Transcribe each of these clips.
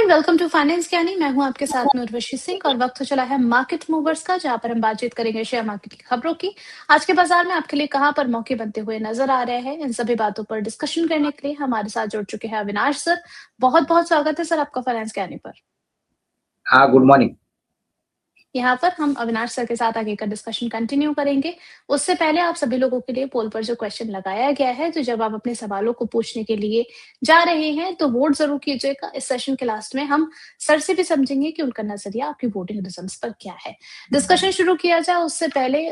Welcome to finance ज्ञानी। मैं हूं आपके साथ में उर्वशी सिंह और वक्त हो चला है मार्केट मूवर्स का, जहां पर हम बातचीत करेंगे शेयर मार्केट की खबरों की। आज के बाजार में आपके लिए कहां पर मौके बनते हुए नजर आ रहे हैं, इन सभी बातों पर डिस्कशन करने के लिए हमारे साथ जुड़ चुके हैं अविनाश सर। बहुत बहुत स्वागत है सर आपका फाइनेंस ज्ञानी पर। हाँ, गुड मॉर्निंग। यहाँ पर हम अविनाश सर के साथ आगे का डिस्कशन कंटिन्यू करेंगे। उससे पहले आप सभी लोगों के लिए पोल पर जो क्वेश्चन लगाया गया है, तो जब आप अपने सवालों को पूछने के लिए जा रहे हैं तो वोट जरूर कीजिएगा। इस सेशन के लास्ट में हम सर से भी समझेंगे कि उनका नजरिया आपकी वोटिंग रिजल्ट्स पर क्या है। डिस्कशन शुरू किया जाए उससे पहले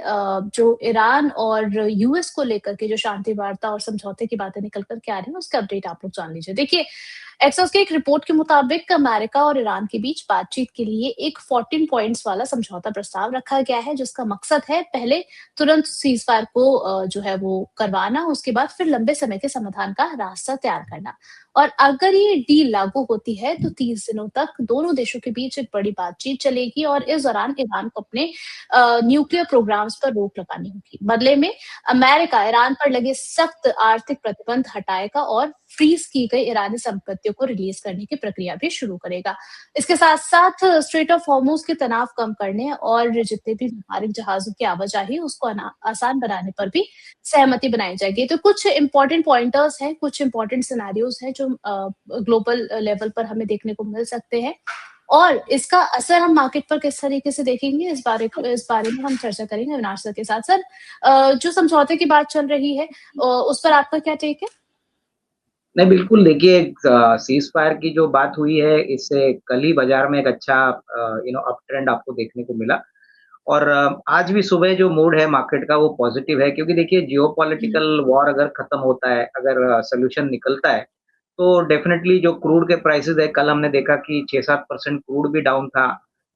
जो ईरान और यूएस को लेकर के जो शांति वार्ता और समझौते की बातें निकल कर के आ रही है, उसका अपडेट आप लोग जान लीजिए। देखिए, एक्सोस की एक रिपोर्ट के मुताबिक अमेरिका और ईरान के बीच बातचीत के लिए एक 14 पॉइंट्स वाला समझौता प्रस्ताव रखा गया है, जिसका मकसद है पहले तुरंत सीज फायर को जो है वो करवाना, उसके बाद फिर लंबे समय के समाधान का रास्ता तैयार करना। और अगर ये डील लागू होती है तो 30 दिनों तक दोनों देशों के बीच एक बड़ी बातचीत चलेगी और इस दौरान ईरान को अपने न्यूक्लियर प्रोग्राम्स पर रोक लगानी होगी। बदले में अमेरिका ईरान पर लगे सख्त आर्थिक प्रतिबंध हटाएगा और फ्रीज की गई ईरानी संपत्तियों को रिलीज करने की प्रक्रिया भी शुरू करेगा। इसके साथ साथ स्ट्रेट ऑफ हॉर्मुज के तनाव कम करने और जितने भी व्यापारिक जहाजों की आवाजाही उसको आसान बनाने पर भी सहमति बनाई जाएगी। तो कुछ इंपॉर्टेंट पॉइंटर्स हैं, कुछ इंपॉर्टेंट सिनेरियोज हैं जो ग्लोबल लेवल पर हमें देखने को मिल सकते हैं और इसका असर हम मार्केट पर किस तरीके से देखेंगे, इस बारे में हम चर्चा करेंगे अविनाश सर के साथ। सर, जो समझौते की बात चल रही है उस पर आपका क्या टेक है? नहीं, बिल्कुल देखिए, सीज़ फायर की जो बात हुई है, इससे कल ही बाज़ार में एक अच्छा अप ट्रेंड आपको देखने को मिला। और आज भी सुबह जो मूड है मार्केट का वो पॉज़िटिव है, क्योंकि देखिए हुँ, जियोपॉलिटिकल वॉर अगर खत्म होता है, अगर सॉल्यूशन निकलता है, तो डेफ़िनेटली जो क्रूड के प्राइसेज़ है, कल हमने देखा कि 6-7% क्रूड भी डाउन था।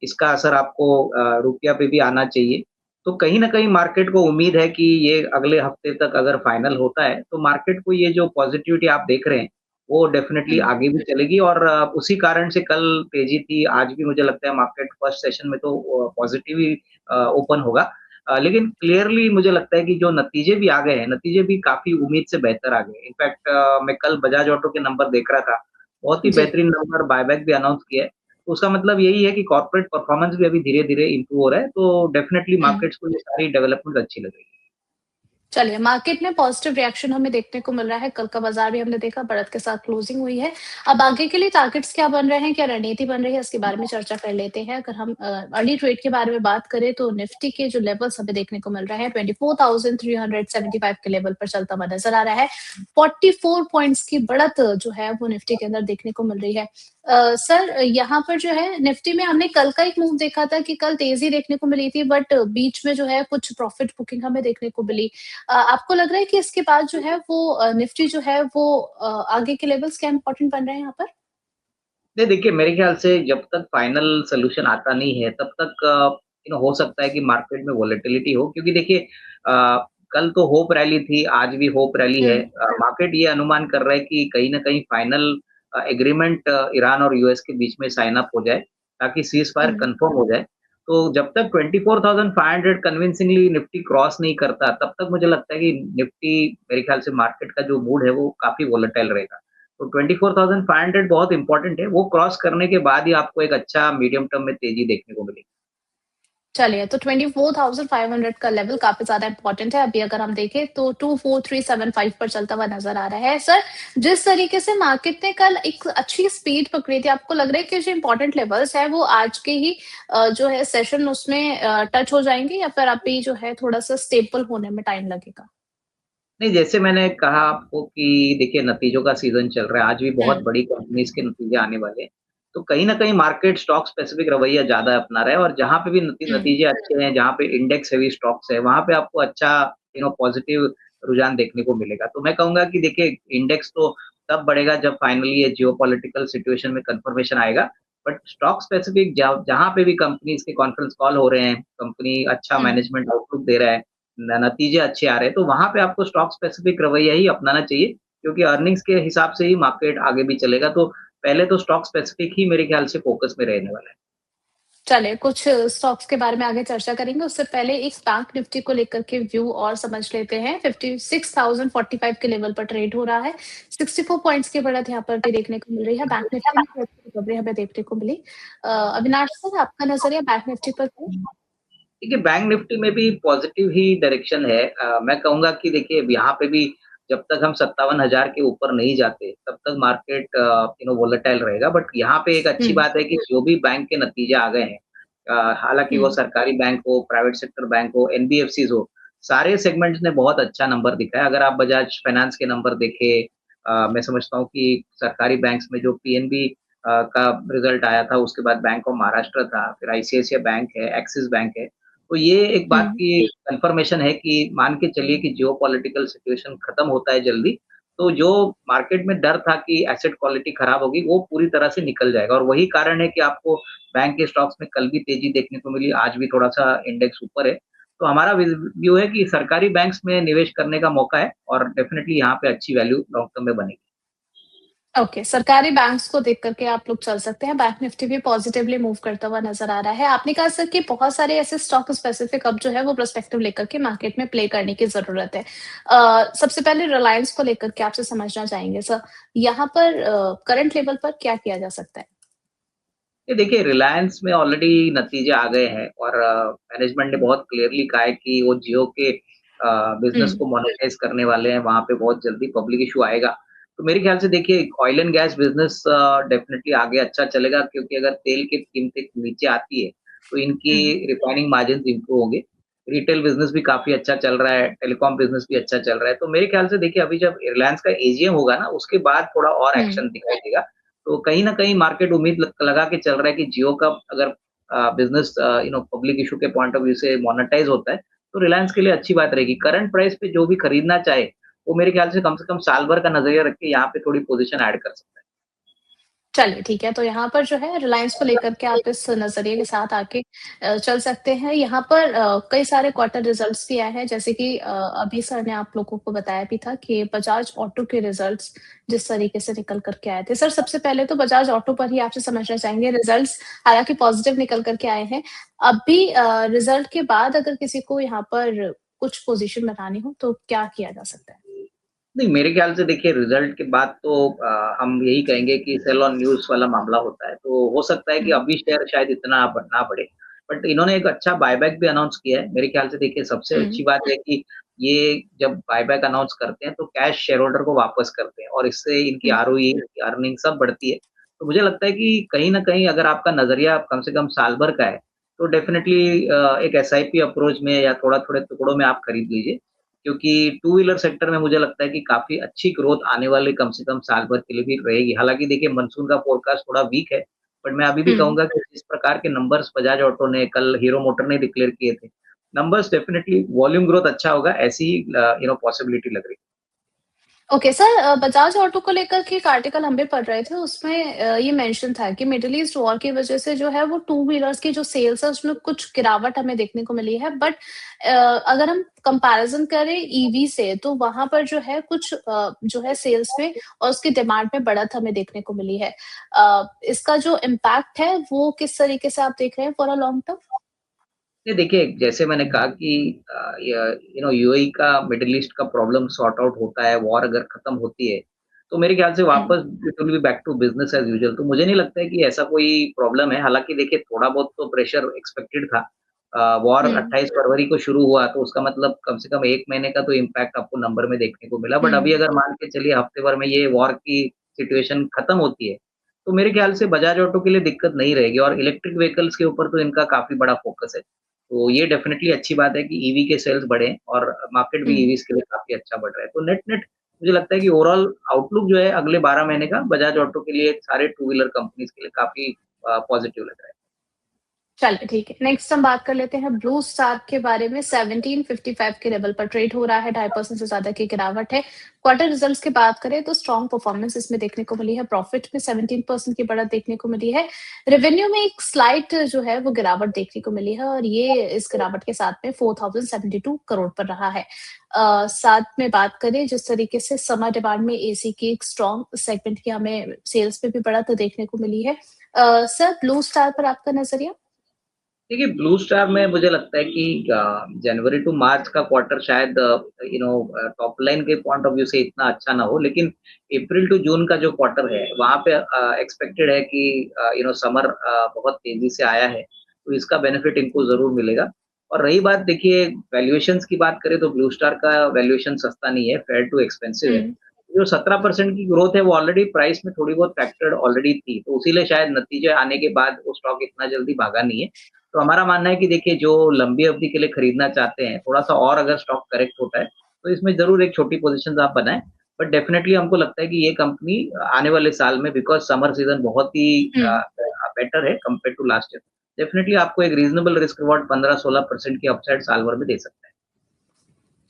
इसका असर आपको रुपया पे भी आना चाहिए। तो कहीं न कहीं मार्केट को उम्मीद है कि ये अगले हफ्ते तक अगर फाइनल होता है, तो मार्केट को ये जो पॉज़िटिविटी आप देख रहे हैं, वो डेफ़िनेटली हुँ, आगे भी चलेगी और उसी कारण से कल तेज़ी थी। आज भी मुझे लगता है मार्केट फर्स्ट सेशन में तो पॉज़िटिव ही ओपन होगा। लेकिन क्लियरली मुझे लगता है कि जो नतीजे भी आ गए हैं, नतीजे भी काफ़ी उम्मीद से बेहतर आ गए हैं। इनफैक्ट मैं कल बजाज ऑटो के नंबर देख रहा था, बहुत ही जी। बेहतरीन नंबर बायबैक भी अनाउंस किया है। तो उसका मतलब यही है कि कॉर्पोरेट परफॉर्मेंस भी अभी धीरे-धीरे इम्प्रूव हो रहा है, तो डेफ़िनेटली हुँ। मार्केट्स को ये सारी डेवलपमेंट अच्छी लगेगी। चलिए, मार्केट में पॉजिटिव रिएक्शन हमें देखने को मिल रहा है। कल का बाज़ार भी हमने देखा बढ़त के साथ क्लोजिंग हुई है। अब आगे के लिए टारगेट्स क्या बन रहे हैं, क्या रणनीति बन रही है, इसके बारे में चर्चा कर लेते हैं। अगर हम अर्ली ट्रेड के बारे में बात करें तो निफ्टी के जो लेवल्स हमें देखने को मिल रहे हैं 24,375 के लेवल पर चलता हुआ नज़र आ रहा है। 44 पॉइंट्स की बढ़त जो है वो निफ्टी के अंदर देखने को मिल रही है। सर, यहाँ पर जो है निफ्टी में हमने कल का एक मूव देखा था कि कल तेज़ी देखने को मिली थी, बट बीच में जो है कुछ प्रॉफिट बुकिंग हमें देखने को मिली। आपको लग रहा है कि इसके बाद जो है वो निफ्टी जो है वो आगे के लेवल्स क्या इम्पोर्टेंट बन रहे हैं यहाँ पर? नहीं देखिए, मेरे ख़्याल से जब तक फाइनल सॉल्यूशन आता नहीं है, तब तक हो सकता है कि मार्केट में वोलेटिलिटी हो, क्योंकि देखिए कल तो होप रैली थी, आज भी होप रैली है। हुँ, मार्केट ये अनुमान कर रहा है कि कहीं न कहीं फाइनल एग्रीमेंट ईरान और यूएस के बीच में साइन अप हो जाए, ताकि सीज़ फायर हुँ। कन्फर्म हो जाए। तो जब तक 24,500 कन्विंसिंगली निफ्टी क्रॉस नहीं करता, तब तक मुझे लगता है कि निफ्टी, मेरे ख़्याल से मार्केट का जो मूड है, वो काफ़ी वोलेटाइल रहेगा। तो 24,500 बहुत इम्पोर्टेंट है, वो क्रॉस करने के बाद ही आपको एक अच्छा मीडियम टर्म में तेज़ी देखने को मिलेगी। चलिए, तो 24,500 का लेवल काफ़ी ज़्यादा इम्पोर्टेंट है। अभी अगर हम देखें तो 24,375 पर चलता हुआ नज़र आ रहा है। सर, जिस तरीके से मार्केट ने कल एक अच्छी स्पीड पकड़ी थी, आपको लग रहा है कि जो इम्पोर्टेंट लेवल्स हैं वो आज के ही जो है सेशन उसमें टच हो जाएँगे या फिर अभी जो है थोड़ा-सा स्टेबल होने में टाइम लगेगा? नहीं, जैसे मैंने कहा आपको कि देखिए नतीजों का सीज़न चल रहा है, आज भी बहुत हुँ, बड़ी कंपनीज़ के नतीजे आने वाले हैं। तो कहीं न कहीं मार्केट स्टॉक स्पेसिफिक रवैया ज़्यादा अपना रहा है और जहाँ पे भी हुँ। नतीजे अच्छे हैं, जहाँ पे इंडेक्स हेवी स्टॉक्स है, वहाँ पे आपको अच्छा पॉजिटिव रुझान देखने को मिलेगा। तो मैं कहूँगा कि देखिए इंडेक्स तो तब बढ़ेगा जब फाइनली ये जियोपॉलिटिकल सिचुएशन में कन्फर्मेशन आएगा। बट स्टॉक स्पेसिफिक जहाँ पे भी कंपनीज़ के कॉन्फ्रेंस कॉल हो रहे हैं, कंपनी अच्छा हुँ। मैनेजमेंट आउटलुक दे रहा है, नतीजे अच्छे आ रहे हैं, तो वहाँ पे आपको स्टॉक स्पेसिफिक रवैया ही अपनाना चाहिए, क्योंकि अर्निंग्स के हिसाब से ही मार्केट आगे भी चलेगा। तो पहले तो स्टॉक स्पेसिफिक ही मेरे ख्याल से फ़ोकस में रहने वाला है। चलिए, कुछ स्टॉक्स के बारे में आगे चर्चा करेंगे, उससे पहले एक बैंक निफ्टी को लेकर के व्यू और समझ लेते हैं। 56,045 के लेवल पर ट्रेड हो रहा है। 64 पॉइंट्स की बढ़त यहाँ पर भी देखने को मिल रही है। बैंक निफ्टी में थोड़ी रिकवरी हमें देखने को मिली। अविनाश सर, आपका नज़रिया बैंक निफ्टी पर क्या है? देखिए, बैंक निफ्टी में भी पॉज़िटिव ही डायरेक्शन है। मैं कहूँगा कि देखिए यहाँ पे भी जब तक हम 57,000 के ऊपर नहीं जाते, तब तक मार्केट वोलेटाइल रहेगा। बट यहाँ पे एक अच्छी हुँ, बात है कि जो भी बैंक के नतीजे आ गए हैं, हालाँकि वो हुँ, सरकारी बैंक हो, प्राइवेट सेक्टर बैंक हो, एनबीएफसीज़ हो, सारे सेगमेंट्स ने बहुत अच्छा नंबर दिखाया। अगर आप बजाज फाइनेंस के नंबर देखें, मैं समझता हूँ कि सरकारी बैंक्स में जो पीएनबी का रिज़ल्ट आया था, उसके बाद बैंक ऑफ महाराष्ट्र था, फिर आईसीआईसीआई बैंक है, एक्सिस बैंक है। तो ये एक बात हुँ। की कन्फर्मेशन है कि मान के चलिए कि जियोपॉलिटिकल सिचुएशन खत्म होता है जल्दी, तो जो मार्केट में डर था कि एसेट क्वालिटी खराब होगी, वो पूरी तरह से निकल जाएगा और वही कारण है कि आपको बैंक के स्टॉक्स में कल भी तेज़ी देखने को मिली, आज भी थोड़ा-सा इंडेक्स ऊपर है। तो हमारा व्यू है कि सरकारी बैंक्स में निवेश करने का मौका है और डेफ़िनिटली यहाँ पे अच्छी वैल्यू लॉन्ग टर्म में बनेगी। ओके, सरकारी बैंक्स को देख कर के आप लोग चल सकते हैं। बैंक निफ्टी भी पॉजिटिवली मूव करता हुआ नज़र आ रहा है। आपने कहा सर कि बहुत सारे ऐसे स्टॉक स्पेसिफिक अब जो है वो पर्सपेक्टिव लेकर के मार्केट में प्ले करने की ज़रूरत है। सबसे पहले रिलायंस को लेकर के आपसे समझना चाहेंगे सर, यहाँ पर करंट लेवल पर क्या किया जा सकता है? ये देखिए रिलायंस में ऑलरेडी नतीजे आ गए हैं और मैनेजमेंट ने बहुत क्लियरली कहा है कि वो जियो के बिज़नेस हुँ, को मोनेटाइज़ करने वाले हैं, वहाँ पे बहुत जल्दी पब्लिक इश्यू आएगा। तो मेरे ख्याल से देखिए oil and gas business definitely आगे अच्छा चलेगा क्योंकि अगर तेल की कीमतें नीचे आती है, तो इनकी हुँ, रिफाइनिंग मार्जिन्स इम्प्रूव होंगे। रिटेल बिज़नेस भी काफ़ी अच्छा चल रहा है, टेलीकॉम बिज़नेस भी अच्छा चल रहा है। तो मेरे ख्याल से देखिए अभी जब रिलायंस का एजीएम होगा ना, उसके बाद थोड़ा और हुँ। एक्शन दिखाई देगा। तो कहीं न कहीं मार्केट उम्मीद लगा के चल रहा है कि जियो का अगर बिज़नेस पब्लिक इश्यू के पॉइंट ऑफ व्यू से मोनेटाइज़ होता है, तो रिलायंस के लिए अच्छी बात रहेगी। करंट प्राइस पे जो भी खरीदना चाहे, वो मेरे ख्याल से कम साल भर का नज़रिया रख के यहाँ पे थोड़ी पोज़ीशन ऐड कर सकता है। चलिए ठीक है, तो यहाँ पर जो है रिलायंस को लेकर के आप इस नज़रिए के साथ आगे चल सकते हैं। यहाँ पर कई सारे क्वार्टर रिज़ल्ट्स भी आए हैं जैसे कि अभी सर ने आप लोगों को बताया भी था कि बजाज ऑटो के रिज़ल्ट्स जिस तरीके से निकल कर के आए थे। सर सबसे पहले तो बजाज ऑटो पर ही आपसे समझना चाहेंगे रिज़ल्ट्स हालाँकि पॉज़िटिव निकल कर के आए हैं। अभी रिज़ल्ट के बाद अगर किसी को यहाँ पर कुछ पोज़ीशन बनानी हो तो क्या किया जा सकता है? नहीं, मेरे ख्याल से देखिए रिज़ल्ट के बाद तो हम यही कहेंगे कि सेल ऑन न्यूज़ वाला मामला होता है। तो हो सकता है कि हुँ, अभी शेयर शायद इतना ना बढ़े, बट इन्होंने एक अच्छा बायबैक भी अनाउंस किया है। मेरे ख्याल से देखिए सबसे हुँ, अच्छी बात है कि ये जब बायबैक अनाउंस करते हैं तो कैश शेयर होल्डर को वापस करते हैं और इससे इनकी हुँ, आरओई, अर्निंग सब बढ़ती है। तो मुझे लगता है कि कहीं न कहीं अगर आपका नज़रिया कम से कम साल भर का है, तो डेफ़िनिटली एक एसआईपी अप्रोच में या थोड़ा-थोड़े टुकड़ों में आप खरीद लीजिए। क्योंकि टू व्हीलर सेक्टर में मुझे लगता है कि काफ़ी अच्छी ग्रोथ आने वाले कम से कम साल भर के लिए भी रहेगी। हालाँकि देखिए मानसून का फ़ोरकास्ट थोड़ा वीक है, बट मैं अभी भी हुँ। कहूँगा कि जिस प्रकार के नंबर्स बजाज ऑटो ने कल हीरो मोटर ने डिक्लेयर किए थे, नंबर्स डेफिनिटली वॉल्यूम ग्रोथ अच्छा होगा, ऐसी ही पॉसिबिलिटी लग रही है। ओके सर बजाज ऑटो को लेकर के एक आर्टिकल हम भी पढ़ रहे थे उसमें ये मेंशन था कि मिडिल ईस्ट वॉर की वजह से जो है वो टू व्हीलर्स की जो सेल्स है उसमें कुछ गिरावट हमें देखने को मिली है बट अगर हम कंपैरिजन करें ईवी से तो वहां पर जो है कुछ जो है सेल्स में और उसकी डिमांड में बढ़त हमें देखने को मिली है इसका जो इम्पैक्ट है वो किस तरीके से आप देख रहे हैं फॉर अ लॉन्ग टर्म ये देखिए, जैसे मैंने कहा कि यूएई का मिडल ईस्ट का प्रॉब्लम सॉर्ट आउट होता है, वॉर अगर खत्म होती है, तो मेरे ख्याल से हम्म वापस it will be back to business as usual. तो मुझे नहीं लगता है कि ऐसा कोई प्रॉब्लम है। हालाँकि देखिए थोड़ा बहुत तो प्रेशर एक्सपेक्टेड था। वॉर हम्म 28 फरवरी को शुरू हुआ, तो उसका मतलब कम से कम 1 महीने का तो इम्पैक्ट आपको नंबर में देखने को मिला। बट अभी हम्म अगर मान के चलिए हफ्ते भर में ये वॉर की सिचुएशन खत्म होती है, तो मेरे ख्याल से बजाज ऑटो के लिए दिक्कत नहीं रहेगी और इलेक्ट्रिक व्हीकल्स के ऊपर तो इनका काफ़ी बड़ा फ़ोकस है। तो ये डेफ़िनेटली अच्छी बात है कि ईवी के सेल्स बढ़े और मार्केट भी हम्म ईवीज़ के लिए काफ़ी अच्छा बढ़ रहा है। तो नेट-नेट मुझे लगता है कि ओवरऑल आउटलुक जो है अगले 12 महीने का बजाज ऑटो के लिए सारे टू व्हीलर कंपनीज़ के लिए काफ़ी पॉज़िटिव लग रहा है। चलिए ठीक है। नेक्स्ट हम बात कर लेते हैं ब्लू स्टार के बारे में 1755 के लेवल पर ट्रेड हो रहा है, 2.5% से ज़्यादा की गिरावट है। क्वार्टर रिजल्ट्स की बात करें तो स्ट्रॉन्ग परफॉर्मेंस इसमें देखने को मिली है, प्रॉफिट में 17% की बढ़त देखने को मिली है। रेवेन्यू में एक स्लाइट जो है वो गिरावट देखने को मिली है और ये इस गिरावट के साथ में 4072 करोड़ पर रहा है। साथ में बात करें जिस तरीके से समर डिमांड में एसी की एक स्ट्रॉन्ग सेगमेंट की हमें सेल्स में भी बढ़त देखने को मिली है। सर ब्लू स्टार पर आपका नज़रिया? देखिए, ब्लू स्टार में मुझे लगता है कि जनवरी टू मार्च का क्वार्टर शायद टॉप लाइन के पॉइंट ऑफ व्यू से इतना अच्छा ना हो, लेकिन अप्रैल टू जून का जो क्वार्टर है, वहाँ पे एक्सपेक्टेड है कि समर बहुत तेज़ी से आया है, तो इसका बेनिफिट इनको ज़रूर मिलेगा। और रही बात देखिए वैल्यूएशंस की बात करें तो ब्लू स्टार का वैल्यूएशन सस्ता नहीं है, फेयर टू एक्सपेंसिव है। हुँ, जो 17% की ग्रोथ है वो ऑलरेडी प्राइस में थोड़ी बहुत फैक्टर्ड ऑलरेडी थी, तो इसीलिए शायद नतीजे आने के बाद वो स्टॉक इतना जल्दी भागा नहीं है। तो हमारा मानना है कि देखिए जो लंबी अवधि के लिए खरीदना चाहते हैं, थोड़ा-सा और अगर स्टॉक करेक्ट होता है, तो इसमें ज़रूर एक छोटी पोज़ीशंस आप बनाएँ। बट डेफ़िनेटली हमको लगता है कि ये कंपनी आने वाले साल में बिकॉज़ समर सीज़न बहुत ही हुँ। बेटर है compared to last year. Definitely आपको एक रीज़नेबल रिस्क रिवार्ड 15-16% की अपसाइड साल भर में दे सकता है।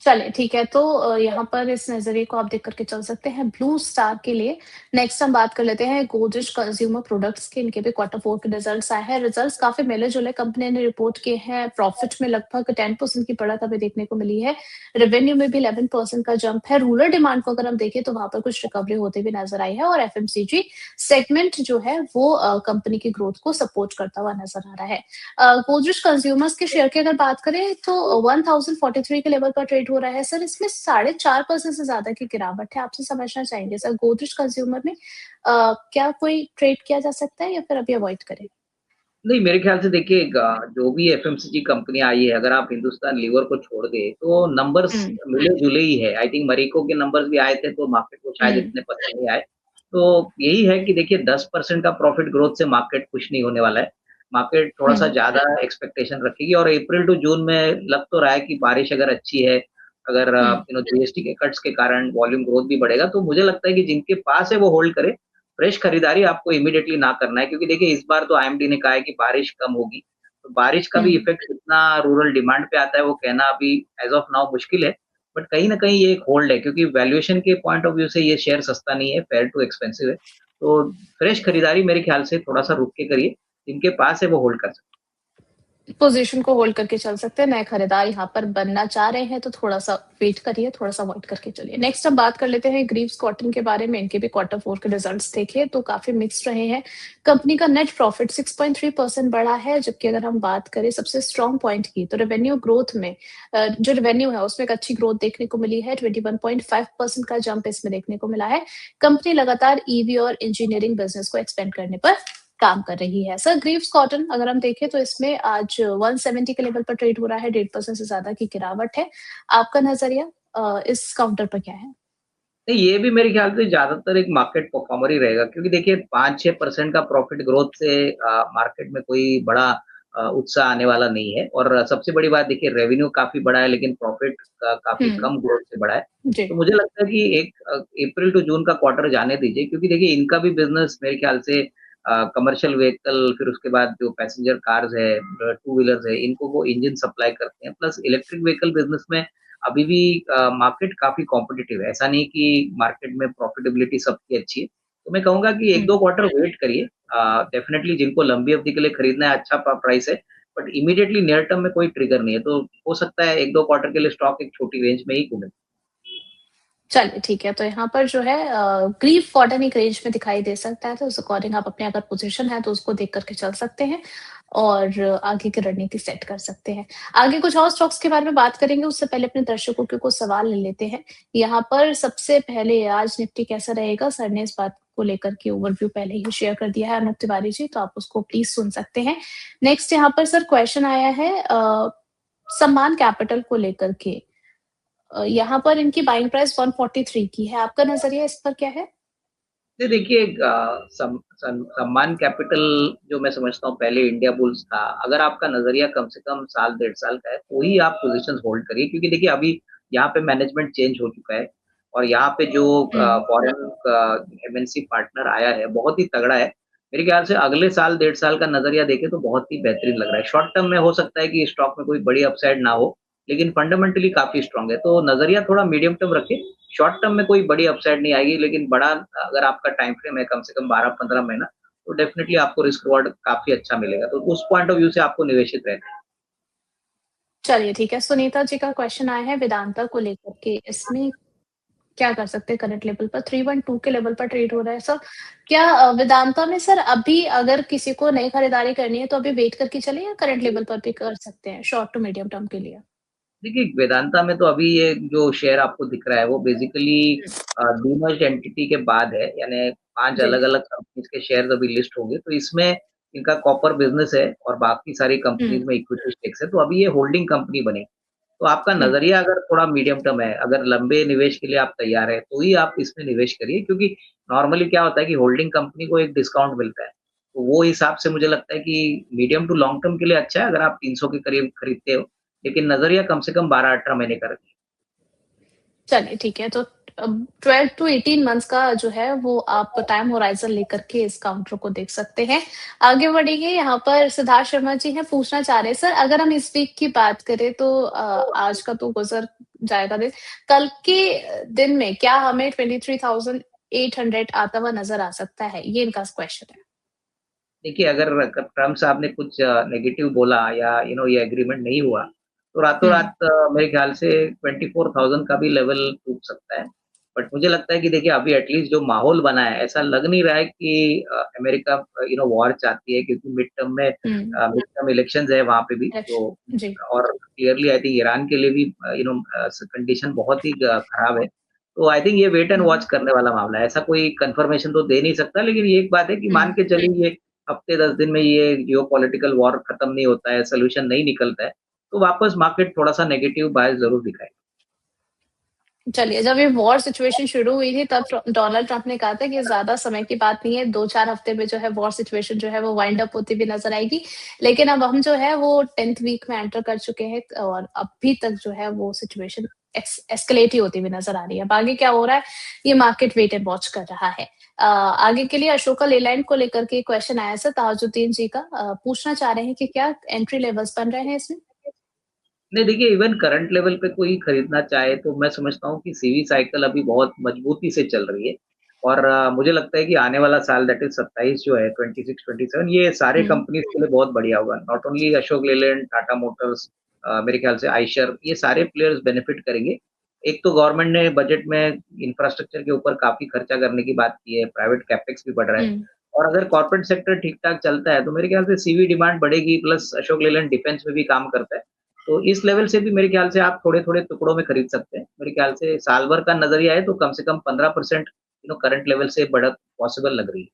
चलिए ठीक है, तो यहाँ पर इस नज़रिए को आप देख कर के चल सकते हैं ब्लू स्टार के लिए। नेक्स्ट हम बात कर लेते हैं गोदरेज कंज्यूमर प्रोडक्ट्स के, इनके भी क्वार्टर 4 के रिजल्ट्स आए हैं। रिजल्ट्स काफ़ी मिले-जुले कंपनी ने रिपोर्ट किए हैं। प्रॉफिट में लगभग 10% की बढ़त हमें देखने को मिली है। रेवेन्यू में भी 11% का जंप है। रूरल डिमांड को अगर हम देखें तो वहाँ पर कुछ रिकवरी होते हुए नज़र आई है और एफएमसीजी सेगमेंट जो है वो कंपनी की ग्रोथ को सपोर्ट करता हुआ नज़र आ रहा है। गोदरेज कंज्यूमर्स के शेयर की अगर बात करें तो 1043 के लेवल पर ट्रेड हो रहा है। सर इसमें 4.5% से ज़्यादा की गिरावट है। आपसे समझना चाहेंगे सर गोदरेज कंज्यूमर में क्या कोई ट्रेड किया जा सकता है या फिर अभी अवॉइड करें? नहीं, मेरे ख़्याल से देखिए जो भी एफएमसीजी कंपनियाँ आई है, अगर आप हिंदुस्तान लीवर को छोड़ दें, तो नंबर्स हुँ, मिले-जुले ही है। आई थिंक मरीको के नंबर्स भी आए थे, तो मार्केट को शायद हुँ, इतने पसंद नहीं आए। तो यही है कि देखिए 10% का प्रॉफिट ग्रोथ से मार्केट खुश नहीं होने वाला है। मार्केट थोड़ा-सा हुँ, ज़्यादा एक्सपेक्टेशन रखेगी और अप्रैल टू जून में लग तो रहा है कि बारिश अगर अच्छी है, अगर हुँ, जीएसटी के कट्स के कारण वॉल्यूम ग्रोथ भी बढ़ेगा, तो मुझे लगता है कि जिनके पास है वो होल्ड करें। फ्रेश खरीदारी आपको इमीडिएटली ना करना है क्योंकि देखिए इस बार तो आईएमडी ने कहा है कि बारिश कम होगी। तो बारिश का भी हुँ। इफ़ेक्ट कितना रूरल डिमांड पे आता है वो कहना अभी ऐज़ ऑफ नाउ मुश्किल है। बट कहीं न कहीं ये एक होल्ड है क्योंकि वैल्यूएशन के पॉइंट ऑफ व्यू से ये शेयर सस्ता नहीं है, फेयर टू एक्सपेंसिव है। तो फ्रेश खरीदारी मेरे ख्याल से थोड़ा-सा रुक के करिए, जिनके पास है वो होल्ड कर सकते हैं। पोज़ीशन को होल्ड करके चल सकते हैं, नए खरीदार यहाँ पर बनना चाह रहे हैं, तो थोड़ा-सा वेट करिए, थोड़ा-सा अवॉइड करके चलिए। नेक्स्ट हम बात कर लेते हैं ग्रीव्स कॉटन के बारे में, इनके भी क्वार्टर 4 के रिजल्ट्स देखे तो काफ़ी मिक्स्ड रहे हैं। कंपनी का नेट प्रॉफिट 6.3% बढ़ा है, जबकि अगर हम बात करें सबसे स्ट्रॉन्ग पॉइंट की, तो रेवेन्यू ग्रोथ में जो रेवेन्यू है उसमें एक अच्छी ग्रोथ देखने को मिली है, 21.5% का जंप इसमें देखने को मिला है। कंपनी लगातार ईवी और इंजीनियरिंग बिज़नेस को एक्सपेंड करने पर काम कर रही है। सर ग्रीव्स कॉटन अगर हम देखें तो इसमें आज 170 के लेवल पर ट्रेड हो रहा है, 1.5% से ज़्यादा की गिरावट है। आपका नज़रिया इस काउंटर पर क्या है? नहीं, ये भी मेरे ख्याल से ज़्यादातर एक मार्केट परफॉर्मर ही रहेगा क्योंकि देखिए 5-6% का प्रॉफिट ग्रोथ से मार्केट में कोई बड़ा उत्साह आने वाला नहीं है और सबसे बड़ी बात देखिए रेवेन्यू काफ़ी बढ़ा है लेकिन प्रॉफिट काफ़ी हुँ, कम ग्रोथ से बढ़ा है। जी। तो मुझे लगता है कि एक अप्रैल टू जून का क्वार्टर जाने दीजिए क्योंकि देखिए इनका भी बिज़नेस मेरे ख्याल से कमर्शियल व्हीकल फिर उसके बाद जो पैसेंजर कार्स है, टू व्हीलर्स है, इनको वो इंजन सप्लाई करते हैं। प्लस इलेक्ट्रिक व्हीकल बिज़नेस में अभी भी मार्केट काफ़ी कॉम्पिटिटिव है, ऐसा नहीं कि मार्केट में प्रॉफिटेबिलिटी सबकी अच्छी है। तो मैं कहूँगा कि हुँ। 1-2 क्वार्टर वेट करिए डेफ़िनेटली जिनको लंबी अवधि के लिए खरीदना है अच्छा प्राइस है, बट इमीडिएटली नियर टर्म में कोई ट्रिगर नहीं है, तो हो सकता है 1-2 क्वार्टर के लिए स्टॉक एक छोटी रेंज में ही घूमे। चलिए ठीक है, तो यहाँ पर जो है ग्रीव कॉटन एक रेंज में दिखाई दे सकता है, तो उस अकॉर्डिंग आप अपने अगर पोज़ीशन है तो उसको देख कर के चल सकते हैं और आगे की रणनीति सेट कर सकते हैं। आगे कुछ और स्टॉक्स के बारे में बात करेंगे, उससे पहले अपने दर्शकों के कुछ सवाल ले लेते हैं। यहाँ पर सबसे पहले आज निफ्टी कैसा रहेगा? सर ने इस बात को लेकर के ओवरव्यू पहले ही शेयर कर दिया है अनूप तिवारी जी, तो आप उसको प्लीज़ सुन सकते हैं। नेक्स्ट यहाँ पर सर क्वेश्चन आया है सम्मान कैपिटल को लेकर के। यहाँ पर इनकी बाइंग प्राइस 143 की है, आपका नज़रिया इस पर क्या है? नहीं देखिए सम्मान कैपिटल जो मैं समझता हूँ पहले इंडिया बुल्स था, अगर आपका नज़रिया कम से कम साल डेढ़ साल का है, तो ही आप पोज़ीशंस होल्ड करिए क्योंकि देखिए अभी यहाँ पे मैनेजमेंट चेंज हो चुका है और यहाँ पे जो हुँ, फॉरेन एमएनसी पार्टनर आया है, बहुत ही तगड़ा है। मेरे ख्याल से अगले साल डेढ़ साल का नज़रिया देखें तो बहुत ही बेहतरीन लग रहा है। शॉर्ट टर्म में हो सकता है कि स्टॉक में कोई बड़ी अपसाइड ना हो, लेकिन फंडामेंटली काफ़ी स्ट्रॉन्ग है, तो नज़रिया थोड़ा मीडियम टर्म रखें। शॉर्ट टर्म में कोई बड़ी अपसाइड नहीं आएगी, लेकिन बड़ा अगर आपका टाइम फ्रेम है कम से कम 12-15 महीना, तो डेफ़िनिटली आपको रिस्क रिवार्ड काफ़ी अच्छा मिलेगा। तो उस पॉइंट ऑफ व्यू से आपको निवेशित रहना है। चलिए ठीक है। सुनीता जी का क्वेश्चन आया है वेदांता को लेकर के, इसमें क्या कर सकते हैं करंट लेवल पर? 312 के लेवल पर ट्रेड हो रहा है सर। क्या वेदांता में सर अभी अगर किसी को नई खरीदारी करनी है तो अभी वेट करके चलें या करंट लेवल पर भी कर सकते हैं शॉर्ट टू मीडियम टर्म के लिए? देखिए, वेदांता में तो अभी ये जो शेयर आपको दिख रहा है वो बेसिकली हुँ, डीमर्ज्ड एंटिटी के बाद है, यानी 5 जी। अलग-अलग कंपनीज़ के शेयर्स अभी लिस्ट होंगे, तो इसमें इनका कॉपर बिज़नेस है और बाकी सारी हुँ, कंपनीज़ में इक्विटी स्टेक्स है, तो अभी ये होल्डिंग कंपनी बनेगी। तो आपका हुँ। नज़रिया अगर थोड़ा मीडियम टर्म है, अगर लंबे निवेश के लिए आप तैयार हैं, तो ही आप इसमें निवेश करिए क्योंकि नॉर्मली क्या होता है कि होल्डिंग कंपनी को एक डिस्काउंट मिलता है। तो वो हिसाब से मुझे लगता है कि मीडियम टू लॉन्ग टर्म के लिए अच्छा है अगर आप 300 के करीब खरीदते हो, लेकिन नज़रिया कम से कम 12-18 महीने का रखिए। चलिए ठीक है, तो 12 टू 18 मंथ्स का जो है वो आप टाइम होराइज़न लेकर के इस काउंटर को देख सकते हैं। आगे बढ़ेंगे यहाँ पर सिद्धार्थ शर्मा जी हैं पूछना चाह रहे हैं सर अगर हम इस वीक की बात करें तो आज का तो गुज़र जाएगा दिन। कल के दिन में क्या हमें 23,800 आता हुआ नज़र आ सकता है? ये इनका क्वेश्चन है। देखिए, अगर ट्रम्प साहब ने कुछ नेगेटिव बोला या ये एग्रीमेंट नहीं हुआ, तो हुँ, रातों-रात मेरे ख़्याल से 24,000 का भी लेवल टूट सकता है। बट मुझे लगता है कि देखिए अभी एटलीस्ट जो माहौल बना है, ऐसा लग नहीं रहा है कि अमेरिका वॉर चाहती है क्योंकि हुँ, मिड टर्म इलेक्शंस है वहाँ पे भी तो इलेक्शन जी। और क्लियरली आई थिंक ईरान के लिए भी कंडीशन बहुत ही ख़राब है। तो आई थिंक ये वेट एंड हुँ, वॉच करने वाला मामला है। ऐसा कोई कन्फर्मेशन तो दे नहीं सकता, लेकिन ये एक बात है कि मान हुँ। के चलिए ये हफ्ते 10 दिन में ये जियोपॉलिटिकल वॉर खत्म नहीं होता है, सॉल्यूशन नहीं निकलता है, तो वापस मार्केट थोड़ा-सा नेगेटिव बायस ज़रूर दिखाएगा। चलिए, जब ये वॉर सिचुएशन शुरू हुई थी तब डोनाल्ड ट्रम्प ने कहा था कि ज़्यादा समय की बात नहीं है, 2-4 हफ्ते में जो है वॉर सिचुएशन जो है वो वाइंड अप होती हुई नज़र आएगी। लेकिन अब हम जो है वो 10th वीक में एंटर कर चुके हैं और अभी तक जो है वो सिचुएशन एस्केलेट ही होती हुई नज़र आ रही है। अब आगे क्या हो रहा है, ये मार्केट वेट एंड वॉच कर रहा है। आगे के लिए अशोका लेलैंड को लेकर के क्वेश्चन आया सर ताजुद्दीन जी का पूछना चाह रहे हैं कि क्या एंट्री लेवल्स बन रहे हैं इसमें? नहीं देखिए इवन करंट लेवल पे कोई खरीदना चाहे तो मैं समझता हूँ कि सीवी साइकिल अभी बहुत मजबूती से चल रही है और मुझे लगता है कि आने वाला साल दैट इज़ 27 जो है 26-27 ये सारे हुँ, कंपनीज़ के लिए बहुत बढ़िया होगा। Not only Ashok Leyland, Tata Motors मेरे ख्याल से आइशर ये सारे प्लेयर्स बेनिफिट करेंगे। एक तो गवर्नमेंट ने बजट में इंफ्रास्ट्रक्चर के ऊपर काफ़ी खर्चा करने की बात की है, प्राइवेट कैपेक्स भी बढ़ रहा है हुँ। और अगर कॉर्पोरेट सेक्टर ठीक-ठाक चलता है तो मेरे ख्याल से सीवी डिमांड बढ़ेगी प्लस अशोक लेलैंड डिफेंस में भी काम करता है। तो इस लेवल से भी मेरे ख्याल से आप थोड़े-थोड़े टुकड़ों में खरीद सकते हैं। मेरे ख्याल से साल भर का नज़रिया है तो कम से कम 15% करंट लेवल से बढ़त पॉसिबल लग रही है।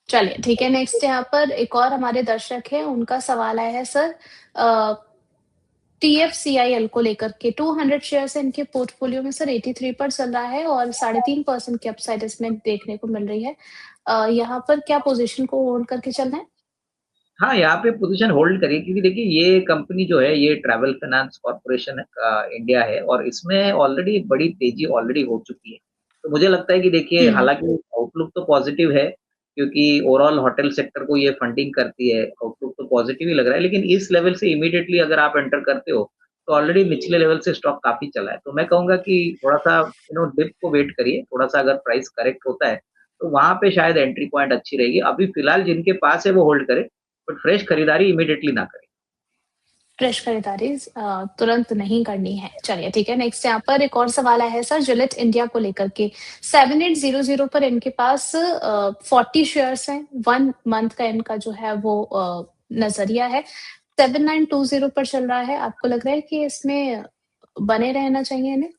चलिए, ठीक है, नेक्स्ट यहाँ पर एक और हमारे दर्शक हैं, उनका सवाल आया है सर अ, टीएफसीआईएल को लेकर के 200 शेयर्स हैं इनके पोर्टफोलियो में सर 83 पर चल रहा है और 3.5% की अपसाइड इसमें देखने को मिल रही है। यहाँ पर क्या पोज़ीशन को होल्ड करके चलना है? हाँ, यहाँ पे पोज़ीशन होल्ड करिए क्योंकि देखिए ये कंपनी जो है ये ट्रैवल फाइनेंस कॉर्पोरेशन इंडिया है और इसमें ऑलरेडी बड़ी तेज़ी ऑलरेडी हो चुकी है। तो मुझे लगता है कि देखिए हुँ, हालाँकि आउटलुक तो पॉज़िटिव है क्योंकि ओवरऑल होटल सेक्टर को ये फंडिंग करती है, आउटलुक तो पॉज़िटिव ही लग रहा है लेकिन इस लेवल से इमीडिएटली अगर आप एंटर करते हो, तो ऑलरेडी निचले लेवल से स्टॉक काफ़ी चला है। तो मैं कहूँगा कि थोड़ा-सा डिप को वेट करिए, थोड़ा-सा अगर प्राइस करेक्ट होता है, तो वहाँ पे शायद एंट्री पॉइंट अच्छी रहेगी। अभी फ़िलहाल जिनके पास है वो होल्ड करें। बट फ्रेश खरीदारी इमीडिएटली ना करें। फ्रेश खरीदारी तुरंत नहीं करनी है। चलिए ठीक है, नेक्स्ट यहाँ पर एक और सवाल आया है सर जिलेट इंडिया को लेकर के। 7800 पर इनके पास 40 शेयर्स हैं, 1 मंथ का इनका जो है वो नज़रिया है। 7920 पर चल रहा है, आपको लग रहा है कि इसमें बने रहना चाहिए इन्हें?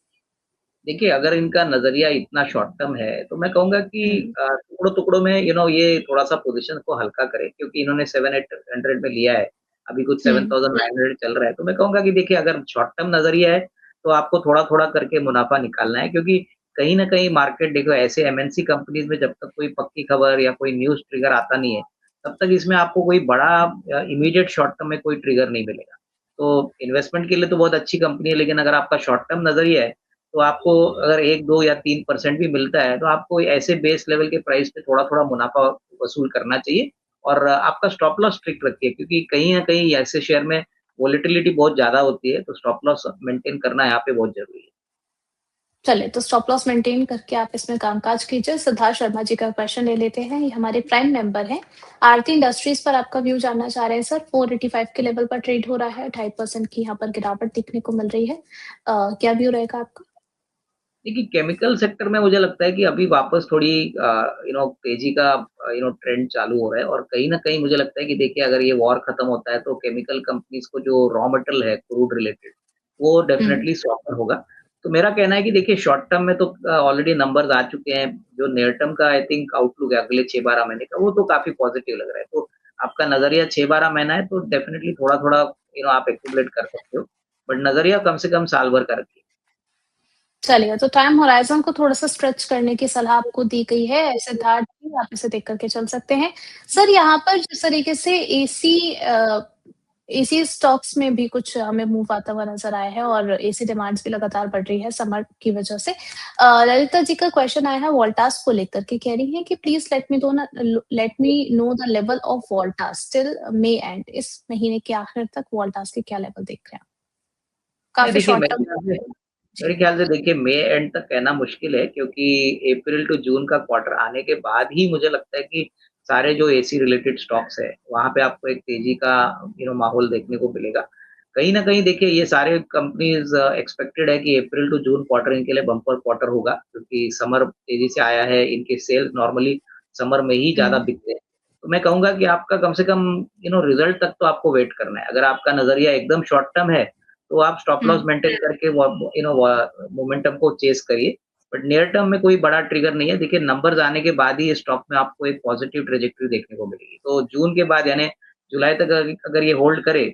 देखिए, अगर इनका नज़रिया इतना शॉर्ट टर्म है, तो मैं कहूँगा कि हुँ, टुकड़ों-टुकड़ों में ये थोड़ा-सा पोज़ीशन को हल्का करें क्योंकि इन्होंने 7-800 में लिया है, अभी कुछ हुँ, 7900 चल रहा है। तो मैं कहूँगा कि देखिए अगर शॉर्ट टर्म नज़रिया है, तो आपको थोड़ा-थोड़ा करके मुनाफ़ा निकालना है क्योंकि कहीं न कहीं मार्केट देखो ऐसे एमएनसी कंपनीज़ में जब तक कोई पक्की खबर या कोई न्यूज़ ट्रिगर आता नहीं है, तब तक इसमें आपको कोई बड़ा इमीडिएट शॉर्ट टर्म में कोई ट्रिगर नहीं मिलेगा। तो इन्वेस्टमेंट के लिए तो बहुत अच्छी कंपनी है, लेकिन अगर आपका शॉर्ट टर्म नज़रिया है, तो आपको अगर 1, 2 या 3% भी मिलता है, तो आपको ऐसे बेस लेवल के प्राइस पे थोड़ा-थोड़ा मुनाफ़ा वसूल करना चाहिए और आपका स्टॉप लॉस स्ट्रिक्ट रखिए क्योंकि कहीं न कहीं ऐसे शेयर में वोलेटिलिटी बहुत ज़्यादा होती है, तो स्टॉप लॉस मेंटेन करना यहाँ पे बहुत ज़रूरी है। चलिए तो स्टॉप लॉस मेंटेन करके आप इसमें कामकाज कीजिए। सिद्धार्थ शर्मा जी का क्वेश्चन ले लेते हैं, ये हमारे प्राइम मेंबर हैं। आरती इंडस्ट्रीज़ पर आपका व्यू जानना चाह रहे हैं सर, 485 के लेवल पर ट्रेड हो रहा है, 2.5% की यहाँ पर गिरावट देखने को मिल रही है। क्या व्यू रहेगा आपका? देखिए, केमिकल सेक्टर में मुझे लगता है कि अभी वापस थोड़ी तेज़ी का ट्रेंड चालू हो रहा है और कहीं न कहीं मुझे लगता है कि देखिए अगर ये वॉर खत्म होता है तो केमिकल कंपनीज़ को जो रॉ मटेरियल है क्रूड रिलेटेड, वो हुँ। डेफ़िनेटली सॉफ्टर होगा। तो मेरा कहना है कि देखिए शॉर्ट टर्म में तो ऑलरेडी नंबर्स आ चुके हैं, जो नियर टर्म का आई थिंक आउटलुक है अगले 6-12 महीने का, वो तो काफ़ी पॉज़िटिव लग रहा है। तो आपका नज़रिया 6-12 महीना है तो डेफ़िनेटली थोड़ा-थोड़ा आप एक्यूमुलेट कर सकते हो, बट नज़रिया कम से कम साल भर का रखिए। चलिए, तो टाइम होराइज़न को थोड़ा-सा स्ट्रेच करने की सलाह आपको दी गई है, सिद्धार्थ जी, आप इसे देख कर के चल सकते हैं। सर, यहाँ पर जिस तरीके से एसी स्टॉक्स में भी कुछ हमें मूव आता हुआ नज़र आया है और एसी डिमांड्स भी लगातार बढ़ रही है समर की वजह से। ललिता जी का क्वेश्चन आया है वोल्टास को लेकर के, कह रही हैं कि please let me know the level of Voltas till may and. इस महीने के आखिर तक वोल्टास के क्या लेवल देख रहे हैं आप? नहीं काफ़ी देखिए शॉर्ट टर्म जी। मेरे ख्याल से देखिए मई एंड तक कहना मुश्किल है क्योंकि अप्रैल टू जून का क्वार्टर आने के बाद ही मुझे लगता है कि सारे जो एसी रिलेटेड स्टॉक्स है, वहाँ पे आपको एक तेज़ी का माहौल देखने को मिलेगा। कहीं न कहीं देखिए ये सारे कंपनीज़ एक्सपेक्टेड है कि अप्रैल टू जून क्वार्टर इनके लिए बम्पर क्वार्टर होगा क्योंकि समर तेज़ी से आया है, इनके सेल्स नॉर्मली समर में ही ज़्यादा हुँ, बिकते हैं। तो मैं कहूँगा कि आपका कम से कम रिज़ल्ट तक तो आपको वेट करना है। अगर आपका नज़रिया एकदम शॉर्ट टर्म है, तो आप स्टॉप लॉस हुँ। मेंटेन करके मोमेंटम को चेज़ करिए। बट नियर टर्म में कोई बड़ा ट्रिगर नहीं है। देखिए नंबर्स आने के बाद ही स्टॉक में आपको एक पॉजिटिव ट्रैजेक्टरी देखने को मिलेगी। तो जून के बाद यानी जुलाई तक अगर अगर ये होल्ड करे,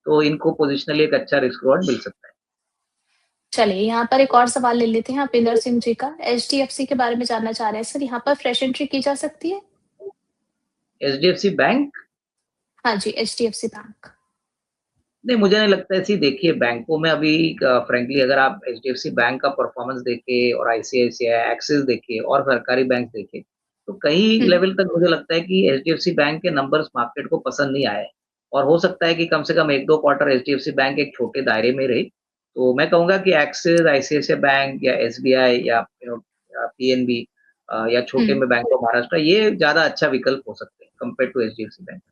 तो इनको पोजिशनली एक अच्छा रिस्क रिवॉर्ड मिल सकता है। चलिए, यहाँ पर एक और सवाल ले लेते हैं अपिंदर सिंह जी का। एचडीएफसी के बारे में जानना चाह रहे हैं सर, यहाँ पर फ्रेश एंट्री की जा सकती है? एचडीएफसी बैंक हाँ जी, एचडीएफसी बैंक। नहीं, मुझे नहीं लगता है सी देखिए बैंकों में अभी फ्रैंकली अगर आप एचडीएफसी बैंक का परफॉर्मेंस देखें और आईसीआईसीआई, एक्सिस देखें और सरकारी बैंक देखें, तो कई हुँ, लेवल तक मुझे लगता है कि एचडीएफसी बैंक के नंबर्स मार्केट को पसंद नहीं आए और हो सकता है कि कम से कम 1-2 क्वार्टर एचडीएफसी बैंक एक छोटे दायरे में रहे। तो मैं कहूँगा कि एक्सिस, आईसीआईसीआई बैंक या एसबीआई या पीएनबी या छोटे हुँ, में बैंक ऑफ महाराष्ट्र ये ज़्यादा अच्छा विकल्प हो सकते हैं compare to HDFC bank.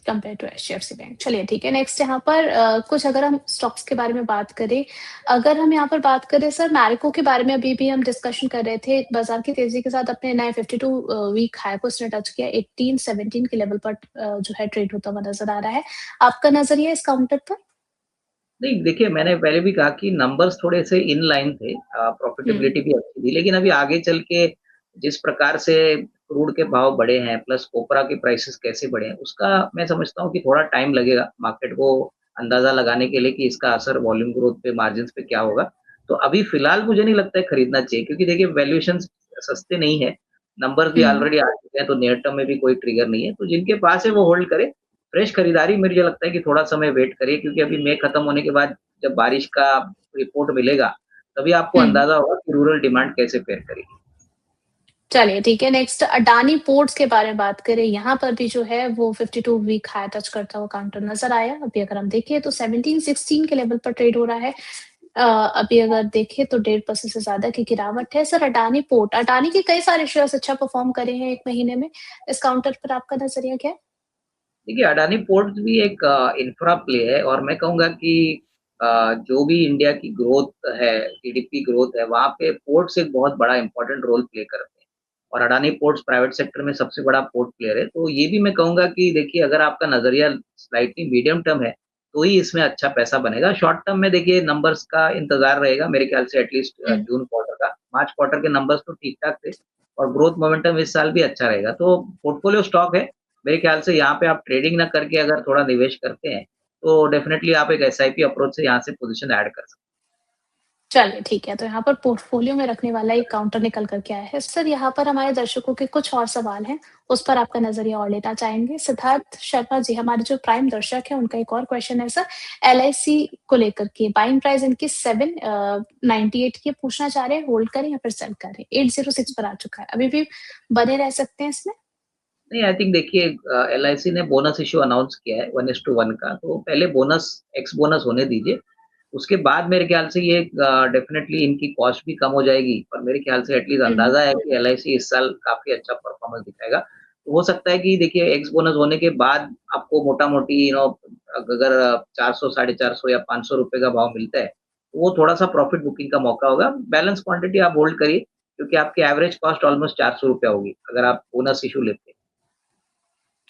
Compare to HDFC bank. चलिए ठीक है, नेक्स्ट यहाँ पर कुछ अगर हम स्टॉक्स के बारे में बात करें, अगर हम यहाँ पर बात करें सर मैरिको के बारे में अभी भी हम डिस्कशन कर रहे थे, बाज़ार की तेज़ी के साथ अपने नए 52 वीक हाई को उसने टच किया, 18-17 के लेवल पर जो है ट्रेड होता हुआ नज़र आ रहा है। आपका नज़रिया इस काउंटर पर? नहीं, देखिए मैंने पहले भी कहा कि नंबर्स थोड़े से इन लाइन थे हुँ, प्रॉफिटेबिलिटी भी अच्छी थी, लेकिन अभी आगे चल के जिस प्रकार से क्रूड के भाव बढ़े हैं, प्लस कोपरा के प्राइसेज़ कैसे बढ़े हैं, उसका मैं समझता हूँ कि थोड़ा टाइम लगेगा मार्केट को अंदाज़ा लगाने के लिए कि इसका असर वॉल्यूम ग्रोथ पे, मार्जिन्स पे क्या होगा। तो अभी फ़िलहाल मुझे नहीं लगता है खरीदना चाहिए क्योंकि देखिए वैल्यूएशंस सस्ते नहीं है, नंबर्स भी हुँ। ऑलरेडी आ चुके हैं, तो नियर टर्म में भी कोई ट्रिगर नहीं है। तो जिनके पास है वो होल्ड करें, फ्रेश खरीदारी मुझे लगता है कि थोड़ा समय वेट करिए क्योंकि अभी मई खत्म होने के बाद जब बारिश का रिपोर्ट मिलेगा, तभी आपको हुँ। अंदाज़ा होगा कि रूरल डिमांड कैसे फेयर करेगी। चलिए ठीक है, नेक्स्ट अडानी पोर्ट्स के बारे में बात करें, यहाँ पर भी जो है वो 52 वीक हाई टच करता हुआ काउंटर नज़र आया। अभी अगर हम देखें तो 17-16 के लेवल पर ट्रेड हो रहा है। अभी अगर देखें तो 1.5% से ज़्यादा की गिरावट है। सर अडानी के कई सारे शेयर्स अच्छा परफ़ॉर्म करे हैं 1 महीने में। इस काउंटर पर आपका नज़रिया क्या है? देखिए, अडानी पोर्ट्स भी एक इंफ्रा प्ले है और मैं कहूँगा कि जो भी इंडिया की ग्रोथ है, जीडीपी ग्रोथ है, वहाँ पे पोर्ट्स एक बहुत बड़ा इम्पोर्टेंट रोल प्ले करते हैं और अडानी पोर्ट्स प्राइवेट सेक्टर में सबसे बड़ा पोर्ट प्लेयर है। तो ये भी मैं कहूँगा कि देखिए अगर आपका नज़रिया स्लाइटली मीडियम टर्म है, तो ही इसमें अच्छा पैसा बनेगा। शॉर्ट टर्म में देखिए नंबर्स का इंतज़ार रहेगा मेरे ख्याल से एटलीस्ट हुँ। जून क्वार्टर का। मार्च क्वार्टर के नंबर्स तो ठीक-ठाक थे और ग्रोथ मोमेंटम इस साल भी अच्छा रहेगा। तो पोर्टफोलियो स्टॉक है मेरे ख्याल से यहाँ पे आप ट्रेडिंग ना करके अगर थोड़ा निवेश करते हैं, तो डेफ़िनेटली आप एक एसआईपी अप्रोच से यहाँ से पोज़ीशन ऐड कर सकते हैं। चलिए ठीक है, तो यहाँ पर पोर्टफ़ोलियो में रखने वाला एक काउंटर निकल कर के आया है। सर यहाँ पर हमारे दर्शकों के कुछ और सवाल हैं, उस पर आपका नज़रिया और लेना चाहेंगे। सिद्धार्थ शर्मा जी हमारे जो प्राइम दर्शक हैं, उनका एक और क्वेश्चन है सर, एलआईसी को लेकर के बाइंग प्राइस इनकी 798 की पूछना चाह रहे हैं, होल्ड करें या फिर सेल करें? 806 पर आ चुका है, अभी भी बने रह सकते हैं इसमें? नहीं, आई थिंक देखिए एलआईसी ने बोनस इश्यू अनाउंस किया है 1:1 का, तो पहले बोनस एक्स बोनस होने दीजिए। उसके बाद मेरे ख्याल से ये डेफ़िनेटली इनकी कॉस्ट भी कम हो जाएगी और मेरे ख्याल से एटलीस्ट हुँ, अंदाज़ा है कि एलआईसी इस साल काफ़ी अच्छा परफ़ॉर्मेंस दिखाएगा। तो हो सकता है कि देखिए एक्स बोनस होने के बाद आपको मोटा-मोटी अगर 400 साढ़े 400 या ₹500 का भाव मिलता है, वो थोड़ा-सा प्रॉफिट बुकिंग का मौका होगा। बैलेंस क्वांटिटी आप होल्ड करिए क्योंकि आपकी एवरेज कॉस्ट ऑलमोस्ट ₹400 होगी, अगर आप बोनस इश्यू लेते हैं।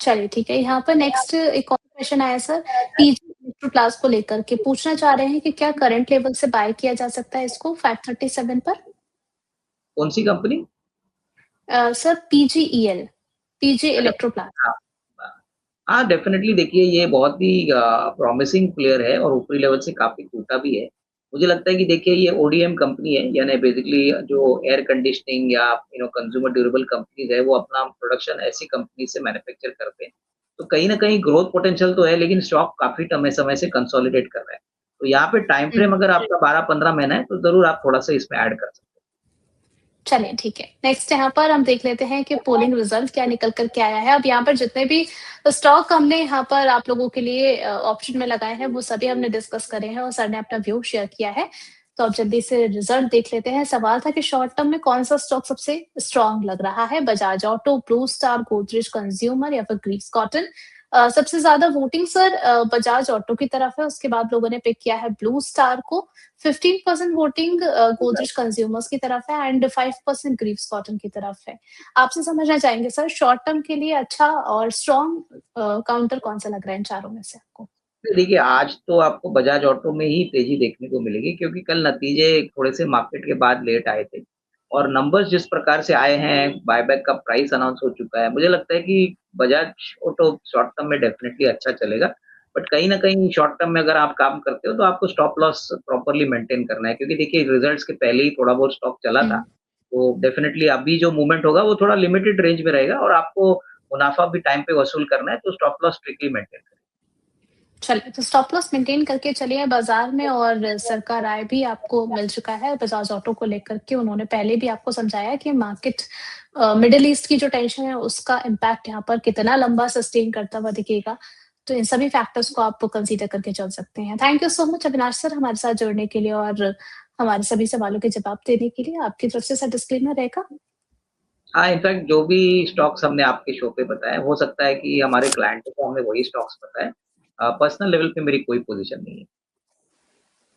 चलिए ठीक है, यहाँ पर नेक्स्ट एक और क्वेश्चन आया सर, पीजी इलेक्ट्रोप्लास्ट को लेकर के पूछना चाह रहे हैं कि क्या करंट लेवल से बाय किया जा सकता है इसको 537 पर? कौन-सी कंपनी? सर पीजीईएल, पीजी अच्छा, इलेक्ट्रोप्लास्ट। हाँ, हाँ। हाँ, डेफ़िनेटली देखिए ये बहुत ही प्रॉमिसिंग प्लेयर है और ऊपरी लेवल से काफ़ी टूटा भी है। मुझे लगता है कि देखिए ये ओडीएम कंपनी है, यानी बेसिकली जो एयर कंडीशनिंग या कंज्यूमर ड्यूरेबल कंपनीज़ है, वो अपना प्रोडक्शन ऐसी कंपनी से मैन्युफैक्चर करते हैं। तो कहीं न कहीं ग्रोथ पोटेंशियल तो है, लेकिन स्टॉक काफ़ी लंबे समय से कंसोलिडेट कर रहा है। तो यहाँ पे टाइम फ्रेम हुँ। अगर आपका 12-15 महीना है, तो ज़रूर आप थोड़ा-सा इसमें ऐड कर सकते हैं। चलिए ठीक है। नेक्स्ट यहाँ पर हम देख लेते हैं कि पोलिंग रिज़ल्ट क्या निकल कर के आया है। अब यहाँ पर जितने भी स्टॉक हमने यहाँ पर आप लोगों के लिए ऑप्शन में लगाए हैं, वो सभी हमने डिस्कस करे हैं और सर ने अपना व्यू शेयर किया है। तो अब जल्दी से रिज़ल्ट देख लेते हैं। सवाल था कि शॉर्ट टर्म में कौन-सा स्टॉक सबसे स्ट्रॉन्ग लग रहा है? Bajaj auto, blue star, Godrej consumer या फिर ग्रीव्स कॉटन? सबसे ज़्यादा वोटिंग सर बजाज ऑटो की तरफ है, उसके बाद लोगों ने पिक किया है ब्लू स्टार को, 15% वोटिंग गोदरेज कंज्यूमर्स की तरफ है एंड 5% ग्रीव्स कॉटन की तरफ है। आपसे समझना चाहेंगे सर शॉर्ट टर्म के लिए अच्छा और स्ट्रॉन्ग काउंटर कौन-सा लग रहा है इन चारों में से आपको? देखिए, आज तो आपको बजाज ऑटो में ही तेज़ी देखने को मिलेगी क्योंकि कल नतीजे थोड़े-से मार्केट के बाद लेट आए थे और नंबर्स जिस प्रकार से आए हैं, बायबैक का प्राइस अनाउंस हो चुका है। मुझे लगता है कि बजाज ऑटो शॉर्ट टर्म में डेफ़िनिटली अच्छा चलेगा। बट कहीं न कहीं शॉर्ट टर्म में अगर आप काम करते हो, तो आपको स्टॉप लॉस प्रॉपर्ली मेंटेन करना है क्योंकि देखिए रिज़ल्ट्स के पहले ही थोड़ा बहुत स्टॉक चला था। हुँ। तो डेफ़िनिटली अभी जो मूवमेंट होगा, वो थोड़ा लिमिटेड रेंज में रहेगा और आपको मुनाफ़ा भी टाइम पे वसूल करना है, तो स्टॉप लॉस स्ट्रिक्टली मेंटेन करें। चलिए, तो स्टॉप लॉस मेंटेन करके चलिए बाज़ार में और सर का राय भी आपको मिल चुका है बजाज ऑटो को लेकर के। उन्होंने पहले भी आपको समझाया कि मार्केट मिडल ईस्ट की जो टेंशन है उसका इम्पैक्ट यहाँ पर कितना लंबा सस्टेन करता हुआ दिखेगा। तो इन सभी फैक्टर्स को आप कंसीडर करके चल सकते हैं। Thank you so much Avinash sir हमारे साथ जुड़ने के लिए और हमारे सभी सवालों के जवाब देने के लिए। आपकी तरफ से सर डिस्क्लेमर रहेगा? हाँ, इनफैक्ट जो भी स्टॉक्स हमने आपके शो पे बताए, हो सकता है कि हमारे क्लाइंट को हमने वही स्टॉक्स बताए। पर्सनल लेवल पे मेरी कोई पोज़ीशन नहीं है।